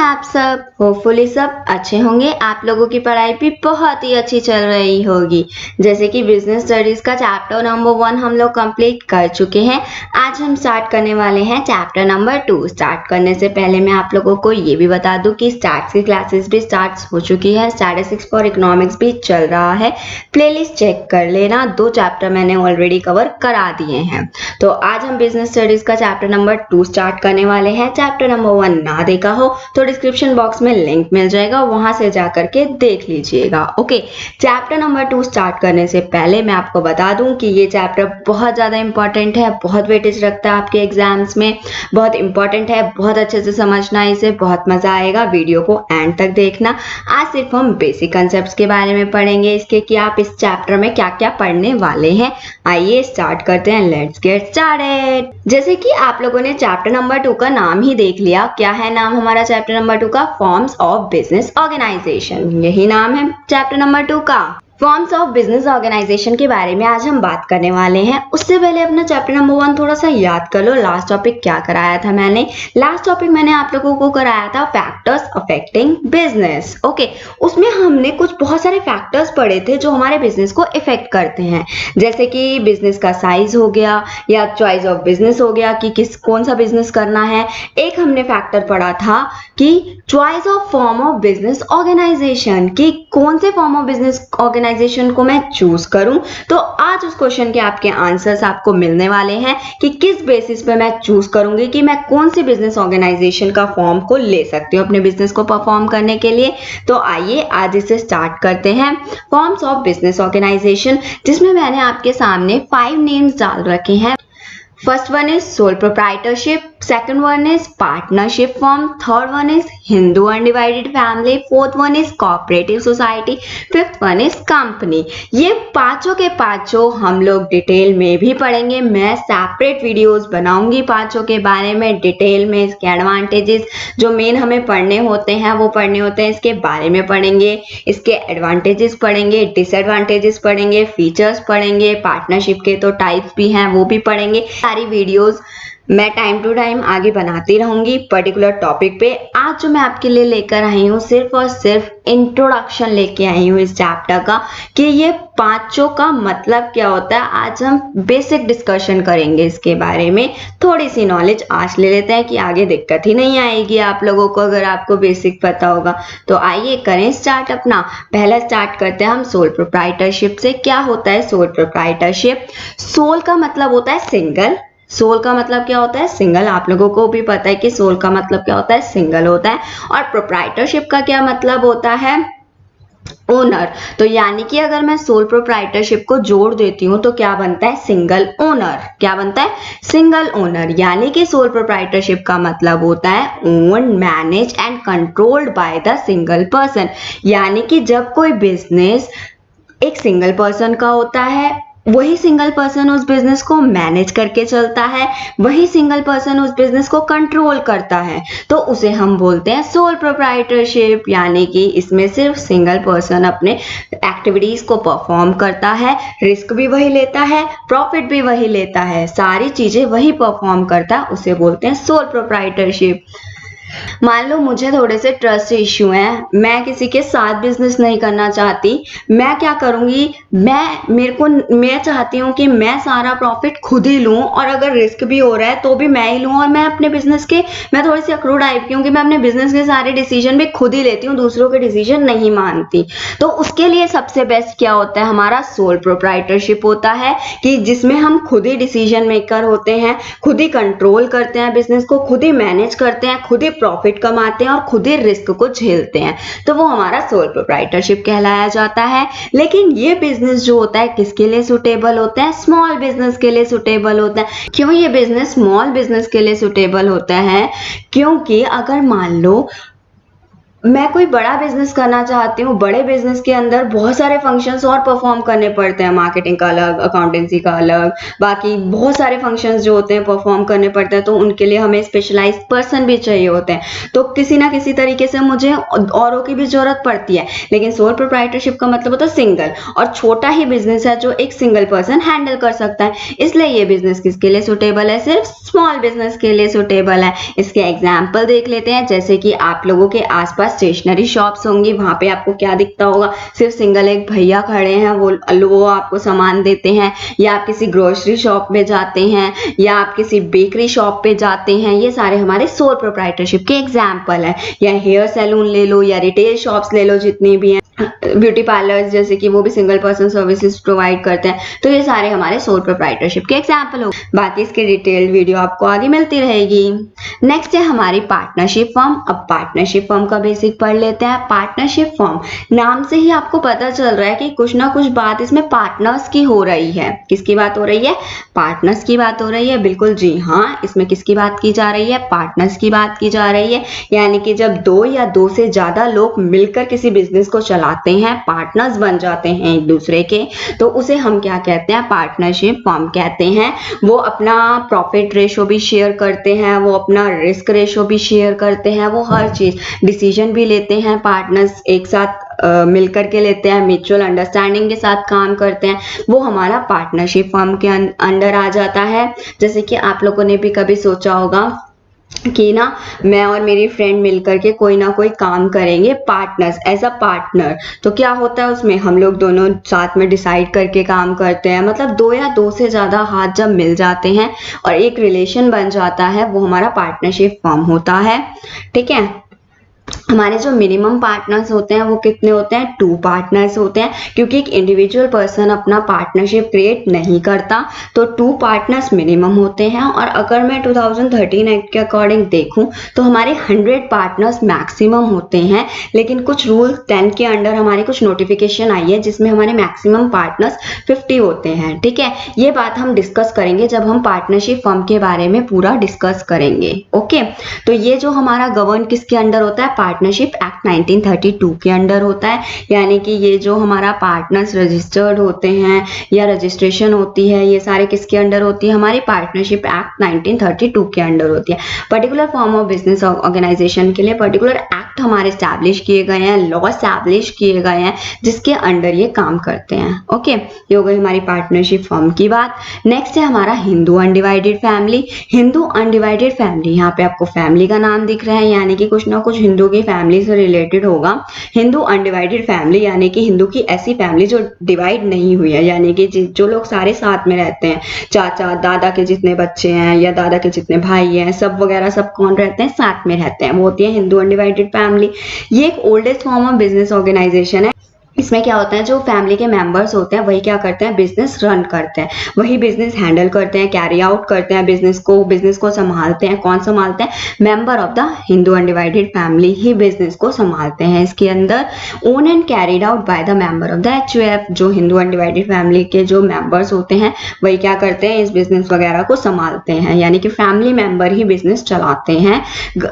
आप सब? होपफुली सब अच्छे होंगे। आप लोगों की पढ़ाई भी बहुत ही अच्छी चल रही होगी। जैसे कि बिजनेस स्टडीज का चैप्टर नंबर 1 हम लोग कंप्लीट कर चुके हैं। आज हम स्टार्ट करने वाले हैं चैप्टर नंबर 2। स्टार्ट करने से पहले मैं आप लोगों को ये भी बता दूं कि स्टैट्स की क्लासेस भी स्टार्ट हो चुकी है। स्टैटिस्टिक्स फॉर इकोनॉमिक्स भी चल रहा है। प्लेलिस्ट चेक कर लेना, 2 चैप्टर मैंने ऑलरेडी कवर करा दिए हैं। तो आज हम बिजनेस स्टडीज का चैप्टर नंबर 2 स्टार्ट करने वाले हैं। चैप्टर नंबर 1 ना देखा हो तो डिस्क्रिप्शन बॉक्स में लिंक मिल जाएगा, वहां से जाकर के देख लीजिएगा। ओके, चैप्टर नंबर 2 स्टार्ट करने से पहले मैं आपको बता दूं कि ये चैप्टर बहुत ज्यादा इंपॉर्टेंट है, बहुत वेटेज रखता है आपके एग्जाम्स में, बहुत इंपॉर्टेंट है। बहुत अच्छे से समझना इसे, बहुत मजा आएगा। वीडियो को एंड तक देखना। आज सिर्फ हम बेसिक कंसेप्ट्स के बारे में पढ़ेंगे इसके, कि आप इस चैप्टर में क्या क्या पढ़ने वाले हैं। आइए स्टार्ट करते हैं। Let's get started. जैसे कि आप लोगों ने चैप्टर नंबर 2 का नाम ही देख लिया। क्या है नाम हमारा चैप्टर नंबर 2 का? Forms of business organisation. यही नाम है चैप्टर नंबर 2 का। फॉर्म्स ऑफ बिजनेस ऑर्गेनाइजेशन के बारे में आज हम बात करने वाले हैं। उससे पहले अपना चैप्टर नंबर 1 थोड़ा सा याद कर लो। लास्ट टॉपिक क्या कराया था मैंने? लास्ट टॉपिक मैंने आप लोगों को कराया था फैक्टर्स अफेक्टिंग बिजनेस। ओके, उसमें हमने कुछ बहुत सारे फैक्टर्स पढ़े थे जो हमारे बिजनेस को इफेक्ट करते हैं। जैसे कि बिजनेस का साइज हो गया, या चॉइस ऑफ बिजनेस हो गया कि कौन सा बिजनेस करना है। एक हमने फैक्टर पढ़ा था कि choice of form of business organisation, कि कौन से फॉर्म ऑफ बिजनेस ऑर्गेनाइजेशन को मैं चूज करूं। तो आज उस क्वेश्चन के आपके आंसर्स आपको मिलने वाले हैं कि किस बेसिस पे मैं चूज करूंगी कि मैं कौन सी बिजनेस ऑर्गेनाइजेशन का फॉर्म को ले सकती हूँ अपने बिजनेस को परफॉर्म करने के लिए। तो आइए आज इसे स्टार्ट करते हैं। फॉर्म्स ऑफ बिजनेस ऑर्गेनाइजेशन, जिसमें मैंने आपके सामने 5 नेम्स डाल रखे हैं। First one is sole proprietorship, second one is partnership form, third one is Hindu undivided family, fourth one is cooperative society, fifth one is company. ये पांचों के पांचों हम लोग डिटेल में भी पढ़ेंगे। मैं सेपरेट वीडियोस बनाऊंगी पांचों के बारे में डिटेल में। इसके एडवांटेजेस जो मेन हमें पढ़ने होते हैं वो पढ़ने होते हैं, इसके बारे में पढ़ेंगे। इसके एडवांटेजेस पढ़ेंगे, डिसएडवांटेजेस पढ़ेंगे, फीचर्स पढ़ेंगे। पार्टनरशिप के तो टाइप्स भी हैं वो भी पढ़ेंगे। सारी वीडियोस मैं टाइम टू टाइम आगे बनाती रहूंगी पर्टिकुलर टॉपिक पे। आज जो मैं आपके लिए लेकर आई हूँ सिर्फ और सिर्फ इंट्रोडक्शन लेके आई हूँ इस चैप्टर का, कि ये पांचों का मतलब क्या होता है। आज हम बेसिक डिस्कशन करेंगे इसके बारे में। थोड़ी सी नॉलेज आज ले लेते हैं कि आगे दिक्कत ही नहीं आएगी आप लोगों को अगर आपको बेसिक पता होगा। तो आइए करें स्टार्ट अपना। पहला स्टार्ट करते हैं हम सोल प्रोप्राइटरशिप से। क्या होता है सोल प्रोप्राइटरशिप? सोल का मतलब होता है सिंगल। सोल का मतलब क्या होता है? सिंगल। आप लोगों को भी पता है कि सोल का मतलब क्या होता है? सिंगल होता है। और प्रोप्राइटरशिप का क्या मतलब होता है? ओनर। तो यानी कि अगर मैं सोल प्रोप्राइटरशिप को जोड़ देती हूँ तो क्या बनता है? Single owner. क्या बनता है? Single owner. यानी कि सोल प्रोप्राइटरशिप का मतलब होता है own, manage and controlled by the single person. यानी कि जब कोई बिजनेस एक सिंगल पर्सन का होता है, वही सिंगल पर्सन उस बिजनेस को मैनेज करके चलता है, वही सिंगल पर्सन उस बिजनेस को कंट्रोल करता है, तो उसे हम बोलते हैं सोल प्रोप्राइटरशिप। यानी कि इसमें सिर्फ सिंगल पर्सन अपने एक्टिविटीज को परफॉर्म करता है, रिस्क भी वही लेता है, प्रॉफिट भी वही लेता है, सारी चीजें वही परफॉर्म करता है, उसे बोलते हैं सोल प्रोप्राइटरशिप। मान लो मुझे थोड़े से ट्रस्ट इश्यू हैं, मैं किसी के साथ बिजनेस नहीं करना चाहती। मैं क्या करूंगी? मैं चाहती हूँ कि मैं सारा प्रॉफिट खुद ही लूं, और अगर रिस्क भी हो रहा है तो भी मैं ही लूं। और मैं अपने बिजनेस के, मैं थोड़ी सी अखरूट टाइप की हूँ कि मैं अपने बिजनेस के सारे डिसीजन भी खुद ही लेती हूँ, दूसरों के डिसीजन नहीं मानती। तो उसके लिए सबसे बेस्ट क्या होता है? हमारा सोल प्रोप्राइटरशिप होता है, कि जिसमें हम खुद ही डिसीजन मेकर होते हैं, खुद ही कंट्रोल करते हैं बिजनेस को, खुद ही मैनेज करते हैं, खुद ही प्रॉफिट कमाते हैं और खुद ही रिस्क को झेलते हैं। तो वो हमारा सोल प्रोप्राइटरशिप कहलाया जाता है। लेकिन ये बिजनेस जो होता है किसके लिए सुटेबल होता है? स्मॉल बिजनेस के लिए सुटेबल होता है। क्यों ये बिजनेस स्मॉल बिजनेस के लिए सुटेबल होता है? क्योंकि अगर मान लो मैं कोई बड़ा बिजनेस करना चाहती हूँ, बड़े बिजनेस के अंदर बहुत सारे फंक्शंस और परफॉर्म करने पड़ते हैं, मार्केटिंग का अलग, अकाउंटेंसी का अलग, बाकी बहुत सारे फंक्शंस जो होते हैं परफॉर्म करने पड़ते हैं, तो उनके लिए हमें स्पेशलाइज्ड पर्सन भी चाहिए होते हैं। तो किसी ना किसी तरीके से मुझे औरों की भी जरूरत पड़ती है। लेकिन सोल प्रोप्राइटरशिप का मतलब होता है सिंगल, और छोटा ही बिजनेस है जो एक सिंगल पर्सन हैंडल कर सकता है। इसलिए ये बिजनेस किसके लिए सुटेबल है? सिर्फ स्मॉल बिजनेस के लिए सुटेबल है। इसके एग्जाम्पल देख लेते हैं। जैसे कि आप लोगों के आसपास स्टेशनरी शॉप्स होंगी, वहां पे आपको क्या दिखता होगा? सिर्फ सिंगल एक भैया खड़े हैं, वो आपको सामान देते हैं, या आप किसी ग्रोसरी शॉप में जाते हैं, या आप किसी बेकरी शॉप पे जाते हैं। ये सारे हमारे सोल प्रोप्राइटरशिप के एग्जाम्पल है। या हेयर सैलून ले लो, या रिटेल शॉप्स ले लो, जितनी भी हैं, ब्यूटी पार्लर्स जैसे कि वो भी सिंगल पर्सन सर्विसेज प्रोवाइड करते हैं। तो ये सारे हमारे सोल प्रोप्राइटरशिप के एग्जाम्पल हो। बाकी इसके डिटेल्ड वीडियो आपको आगे मिलती रहेगी। नेक्स्ट है हमारी पार्टनरशिप फर्म। अब पार्टनरशिप फर्म का बेसिक पढ़ लेते हैं। पार्टनरशिप फर्म, नाम से ही आपको पता चल रहा है कि कुछ ना कुछ बात इसमें पार्टनर्स की हो रही है। किसकी बात हो रही है? पार्टनर्स की बात हो रही है। बिल्कुल जी हाँ, इसमें किसकी बात की जा रही है? पार्टनर्स की बात की जा रही है। यानी कि जब दो या दो से ज्यादा लोग मिलकर किसी बिजनेस को चलाते हैं, पार्टनर्स बन जाते हैं एक दूसरे के, तो उसे हम क्या कहते हैं? पार्टनरशिप फर्म कहते हैं। वो अपना प्रॉफिट रेशो भी शेयर करते हैं, वो अपना रिस्क रेशो भी शेयर करते हैं, वो हर चीज डिसीजन भी लेते हैं, पार्टनर्स एक साथ मिलकर के लेते हैं, म्यूचुअल अंडरस्टैंडिंग के साथ काम करते हैं। वो हमारा पार्टनरशिप फर्म के अंडर आ जाता है। जैसे कि आप लोगों ने भी कभी सोचा होगा कि ना, मैं और मेरी फ्रेंड मिलकर के कोई ना कोई काम करेंगे, पार्टनर्स, एज अ पार्टनर। तो क्या होता है उसमें? हम लोग दोनों साथ में डिसाइड करके काम करते हैं। मतलब दो या दो से ज्यादा हाथ जब मिल जाते हैं और एक रिलेशन बन जाता है, वो हमारा पार्टनरशिप फर्म होता है। ठीक है। हमारे जो मिनिमम पार्टनर्स होते हैं वो कितने होते हैं? 2 पार्टनर्स होते हैं, क्योंकि एक इंडिविजुअल पर्सन अपना पार्टनरशिप क्रिएट नहीं करता, तो 2 पार्टनर्स मिनिमम होते हैं। और अगर मैं 2013 एक्ट के अकॉर्डिंग देखूं तो हमारे 100 पार्टनर्स मैक्सिमम होते हैं। लेकिन कुछ रूल 10 के अंडर हमारी कुछ नोटिफिकेशन आई है जिसमें हमारे मैक्सिमम पार्टनर्स 50 होते हैं। ठीक है, ये बात हम डिस्कस करेंगे जब हम पार्टनरशिप फर्म के बारे में पूरा डिस्कस करेंगे। ओके, तो ये जो हमारा गवर्न किसके अंडर होता है? पार्टनरशिप एक्ट 1932 के अंडर होता है। यानी कि ये जो हमारा पार्टनर्स रजिस्टर्ड होते हैं या रजिस्ट्रेशन होती है, ये सारे किसके अंडर होती है? हमारी पार्टनरशिप एक्ट 1932 के अंडर होती है। Particular form of business organisation के लिए पर्टिकुलर एक्ट हमारे स्टैब्लिश किए गए हैं, लॉ स्टैब्लिश किए गए हैं, जिसके अंडर ये काम करते हैं। ओके, ये हो गई हमारी पार्टनरशिप फर्म की बात। नेक्स्ट है हमारा Hindu undivided family. Hindu undivided family, यहाँ पे आपको फैमिली का नाम दिख रहा है, यानी कि कुछ ना कुछ हिंदू की फैमिली से रिलेटेड होगा। हिंदू अनडिवाइडेड फैमिली यानी कि हिंदू की ऐसी फैमिली जो डिवाइड नहीं हुई है, यानी कि जो लोग सारे साथ में रहते हैं, चाचा दादा के जितने बच्चे हैं या दादा के जितने भाई हैं, सब वगैरह सब कौन रहते हैं? साथ में रहते हैं, वो होती है हिंदू अनडिवाइडेड फैमिली। ये एक oldest form of business organisation है। इसमें क्या होता है? जो फैमिली के मेंबर्स होते हैं वही क्या करते हैं? बिजनेस रन करते हैं, वही बिजनेस हैंडल करते हैं, कैरी आउट करते हैं बिजनेस को संभालते हैं। कौन संभालते हैं? Member of the Hindu undivided family he business को संभालते हैं। इसके अंदर own and carried out by the member of the HUF। जो हिंदू अनडिवाइडेड फैमिली के जो मेंबर्स होते हैं वही क्या करते हैं? इस बिजनेस वगैरह को संभालते हैं, यानी कि फैमिली मेंबर ही बिजनेस चलाते हैं।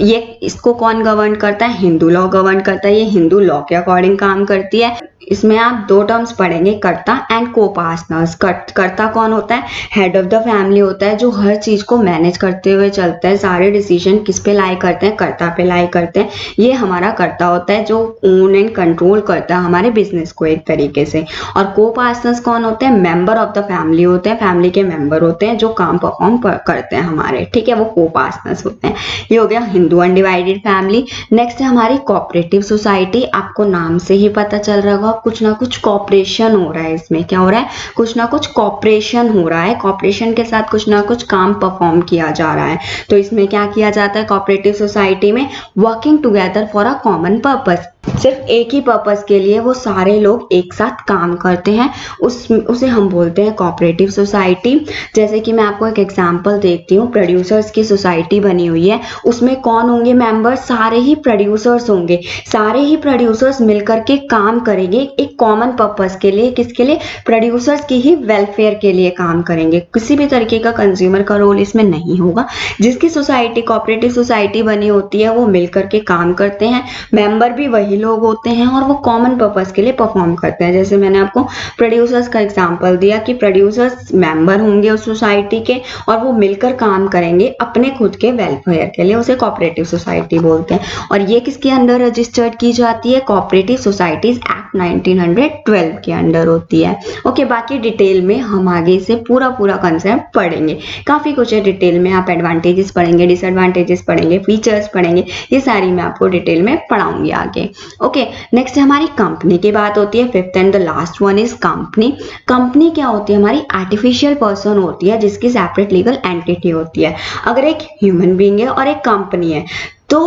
ये इसको कौन गवर्न करता है? हिंदू लॉ गवर्न करता है। ये हिंदू लॉ के अकॉर्डिंग काम करती है। इसमें आप 2 टर्म्स पढ़ेंगे, कर्ता एंड को-पार्टनर्स। कर्ता कौन होता है? हेड ऑफ द फैमिली होता है, जो हर चीज को मैनेज करते हुए चलता है। सारे डिसीजन किस पे लाई करते हैं? कर्ता पे लाई करते हैं। ये हमारा कर्ता होता है, जो ओन एंड कंट्रोल करता है हमारे बिजनेस को एक तरीके से। और को-पार्टनर्स कौन होते हैं? मेंबर ऑफ द फैमिली होते हैं, फैमिली के मेंबर होते हैं जो काम परफॉर्म करते हैं हमारे। ठीक है, वो को-पार्टनर्स होते हैं। ये हो गया हिंदू अनडिवाइडेड फैमिली। नेक्स्ट है हमारी कोऑपरेटिव सोसाइटी। आपको नाम से ही पता चल रहा होगा, कुछ ना कुछ कॉपरेशन हो रहा है। इसमें क्या हो रहा है? कुछ ना कुछ कॉपरेशन हो रहा है, कॉपरेशन के साथ कुछ ना कुछ काम परफॉर्म किया जा रहा है। तो इसमें क्या किया जाता है? कोऑपरेटिव सोसाइटी में working together for a common purpose. सिर्फ एक ही पर्पस के लिए वो सारे लोग एक साथ काम करते हैं, उसे हम बोलते हैं कोऑपरेटिव सोसाइटी। जैसे कि मैं आपको एक एग्जांपल देती हूँ, प्रोड्यूसर्स की सोसाइटी बनी हुई है, उसमें कौन होंगे मेंबर्स? सारे ही प्रोड्यूसर्स होंगे। सारे ही प्रोड्यूसर्स मिलकर के काम करेंगे एक कॉमन पर्पस के लिए। किसके लिए? प्रोड्यूसर्स की ही वेलफेयर के लिए काम करेंगे। किसी भी तरीके का कंज्यूमर का रोल इसमें नहीं होगा। जिसकी सोसाइटी कोऑपरेटिव सोसाइटी बनी होती है वो मिलकर के काम करते हैं, मेंबर भी वही लोग होते हैं और वो कॉमन पर्पस के लिए परफॉर्म करते हैं। जैसे मैंने आपको प्रोड्यूसर्स का एग्जांपल दिया कि प्रोड्यूसर्स मेंबर होंगे उस सोसाइटी के और वो मिलकर काम करेंगे अपने खुद के वेलफेयर के लिए, उसे कोऑपरेटिव सोसाइटी बोलते हैं। और ये किसके अंडर रजिस्टर्ड की जाती है? कोऑपरेटिव सोसाइटीज एक्ट 1912 के अंडर होती है। ओके, बाकी डिटेल में हम आगे से पूरा कंसेप्ट पढ़ेंगे। काफी कुछ है डिटेल में, आप एडवांटेजेस पढ़ेंगे, डिसएडवांटेजेस पढ़ेंगे, फीचर्स पढ़ेंगे, ये सारी मैं आपको डिटेल में पढ़ाऊंगी आगे। ओके, नेक्स्ट हमारी कंपनी की बात होती है। Fifth and the last one is company. Company क्या होती है? हमारी आर्टिफिशियल पर्सन होती है जिसकी सेपरेट लीगल एंटिटी होती है। अगर एक ह्यूमन बीइंग है और एक कंपनी है तो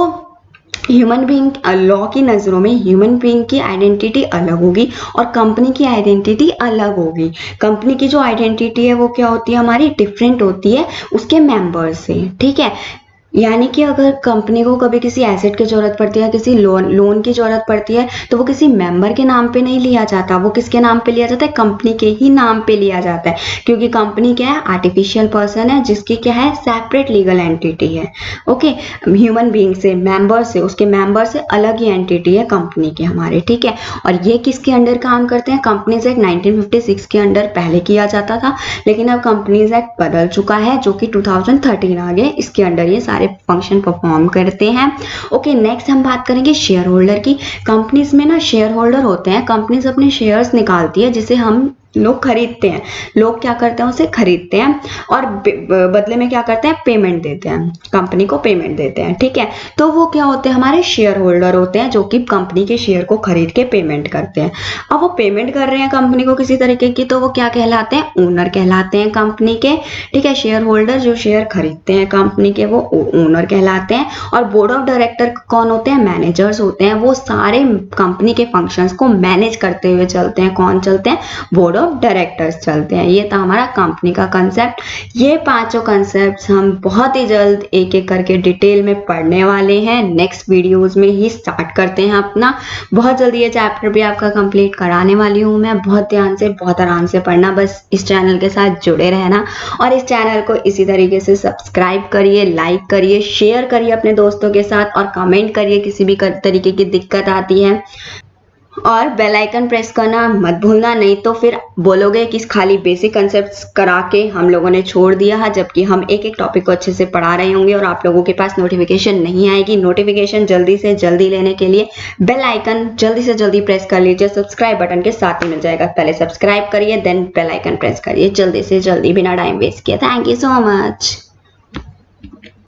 ह्यूमन बीइंग लॉ की नज़रों में ह्यूमन बीइंग की आइडेंटिटी अलग होगी और कंपनी की आइडेंटिटी अलग होगी। कंपनी की जो आइडेंटिटी है वो क्या होती है? हमारी डिफरेंट होती है उसके मेंबर्स से, ठीक है। यानी कि अगर कंपनी को कभी किसी एसेट की जरूरत पड़ती है, किसी लोन की जरूरत पड़ती है, तो वो किसी मेंबर के नाम पे नहीं लिया जाता, वो किसके नाम पे लिया जाता है? कंपनी के ही नाम पे लिया जाता है, क्योंकि कंपनी क्या है? आर्टिफिशियल पर्सन है जिसकी क्या है? सेपरेट लीगल एंटिटी है। ओके, ह्यूमन बीइंग से, मेंबर से, उसके मेंबर से अलग ही एंटिटी है कंपनी के हमारे, ठीक है। और ये किसके अंडर काम करते हैं? कंपनीज एक्ट 1956 के अंडर पहले किया जाता था, लेकिन अब कंपनीज एक्ट बदल चुका है जो कि 2013 आ गए, इसके अंडर ये सारे फंक्शन परफॉर्म करते हैं। ओके, नेक्स्ट हम बात करेंगे शेयर होल्डर की। कंपनीज में ना शेयर होल्डर होते हैं, कंपनीज अपने शेयर्स निकालती है जिसे हम लोग खरीदते हैं। लोग क्या करते हैं? उसे खरीदते हैं और बदले में क्या करते हैं? पेमेंट देते हैं, कंपनी को पेमेंट देते हैं, ठीक है। तो वो क्या होते हैं? हमारे शेयर होल्डर होते हैं जो कि कंपनी के शेयर को खरीद के पेमेंट करते हैं। अब वो पेमेंट कर रहे हैं कंपनी को किसी तरीके की, तो वो क्या कहलाते हैं? ओनर कहलाते हैं कंपनी के, ठीक है। शेयर होल्डर जो शेयर खरीदते हैं कंपनी के वो ओनर कहलाते हैं। और बोर्ड ऑफ डायरेक्टर कौन होते हैं? मैनेजर्स होते हैं। वो सारे कंपनी के फंक्शंस को मैनेज करते हुए चलते हैं। कौन चलते हैं? बोर्ड ऑफ डायरेक्टर्स चलते हैं। ये था हमारा कंपनी का कंसेप्ट। ये पांचों कंसेप्ट हम बहुत ही जल्द एक एक करके डिटेल में पढ़ने वाले हैं। नेक्स्ट वीडियोस में ही स्टार्ट करते हैं अपना। बहुत जल्दी ये चैप्टर भी आपका कंप्लीट कराने वाली हूँ मैं। बहुत ध्यान से, बहुत आराम से पढ़ना, बस इस चैनल के साथ जुड़े रहना और इस चैनल को इसी तरीके से सब्सक्राइब करिए, लाइक करिए, शेयर करिए अपने दोस्तों के साथ और कमेंट करिए किसी भी तरीके की दिक्कत आती है। और बेल आइकन प्रेस करना मत भूलना, नहीं तो फिर बोलोगे कि खाली बेसिक कंसेप्ट्स करा के हम लोगों ने छोड़ दिया है, जबकि हम एक एक टॉपिक को अच्छे से पढ़ा रहे होंगे और आप लोगों के पास नोटिफिकेशन नहीं आएगी। नोटिफिकेशन जल्दी से जल्दी लेने के लिए बेल आइकन जल्दी से जल्दी प्रेस कर लीजिए, सब्सक्राइब बटन के साथ ही मिल जाएगा। पहले सब्सक्राइब करिए, देन बेल आइकन प्रेस करिए जल्दी से जल्दी, बिना टाइम वेस्ट किए। Thank you so much.